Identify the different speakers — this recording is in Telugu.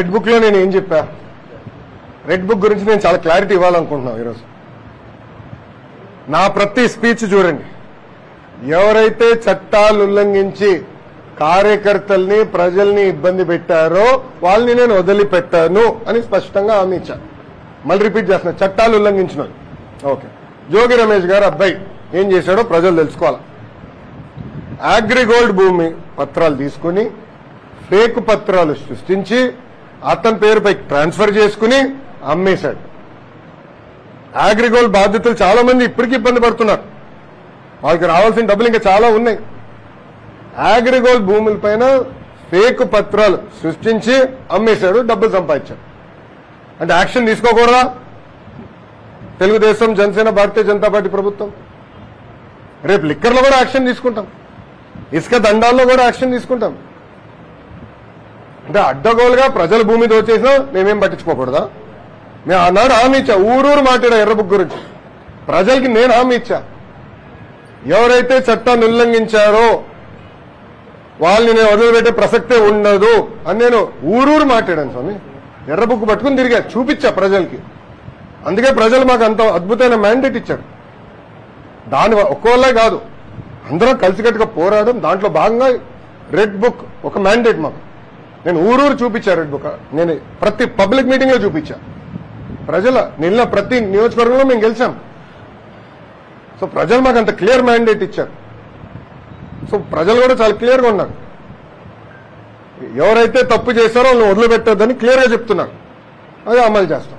Speaker 1: రెడ్ బుక్ లో నేను ఏం చెప్పా? రెడ్ బుక్ గురించి నేను చాలా క్లారిటీ ఇవ్వాలనుకుంటున్నాను ఈరోజు. నా ప్రతి స్పీచ్ చూడండి, ఎవరైతే చట్టాలు ఉల్లంఘించి కార్యకర్తల్ని ప్రజల్ని ఇబ్బంది పెట్టారో వాళ్ళని నేను వదిలిపెట్టాను అని స్పష్టంగా హామీ ఇచ్చాను. మళ్ళీ రిపీట్ చేస్తున్నా, చట్టాలు ఉల్లంఘించిన ఓకే. జోగి రమేష్ గారు అబ్బాయి ఏం చేశాడో ప్రజలు తెలుసుకోవాలి. అగ్రిగోల్డ్ భూమి పత్రాలు తీసుకుని ఫేక్ పత్రాలు సృష్టించి అతని పేరుపై ట్రాన్స్ఫర్ చేసుకుని అమ్మేశాడు. అగ్రిగోల్డ్ బాధితులు చాలా మంది ఇప్పటికీ ఇబ్బంది పడుతున్నారు. వాళ్ళకి రావాల్సిన డబ్బులు ఇంకా చాలా ఉన్నాయి. అగ్రిగోల్డ్ భూములపైన ఫేక్ పత్రాలు సృష్టించి అమ్మేశాడు, డబ్బులు సంపాదించాడు. అంటే యాక్షన్ తీసుకోకూడదా తెలుగుదేశం, జనసేన, భారతీయ జనతా పార్టీ ప్రభుత్వం? రేపు లిక్కర్లో కూడా యాక్షన్ తీసుకుంటాం, ఇసుక దండాల్లో కూడా యాక్షన్ తీసుకుంటాం. అంటే అడ్డగోలుగా ప్రజల భూమి దోచేసినా మేమేం పట్టించుకోకూడదా? మేము ఆనాడు హామీ ఇచ్చా, ఊరూరు మాట్లాడా ఎర్ర బుక్ గురించి. ప్రజలకి నేను హామీ ఇచ్చా, ఎవరైతే చట్టాన్ని ఉల్లంఘించారో వాళ్ళని నేను వదిలిపెట్టే ప్రసక్తే ఉండదు అని నేను ఊరూరు మాట్లాడాను స్వామి. ఎర్ర బుక్ పట్టుకుని తిరిగా చూపించా ప్రజలకి. అందుకే ప్రజలు మాకు అంత అద్భుతమైన మ్యాండేట్ ఇచ్చారు. దాని ఒక్కోళ్ళే కాదు, అందరం కలిసికట్టుగా పోరాడడం. దాంట్లో భాగంగా రెడ్ బుక్ ఒక మ్యాండేట్ మాకు. నేను ఊరూరు చూపించా రెడ్ బుక్. నేను ప్రతి పబ్లిక్ మీటింగ్ లో చూపించా. ప్రజల నిన్న ప్రతి నియోజకవర్గంలో మేము గెలిచాం. సో ప్రజలు మాకు అంత క్లియర్ మ్యాండేట్ ఇచ్చారు. సో ప్రజలు కూడా చాలా క్లియర్గా ఉన్నారు. ఎవరైతే తప్పు చేశారో వాళ్ళని వదిలిపెట్టొద్దని క్లియర్గా చెప్తున్నారు. అదే అమలు చేస్తాం.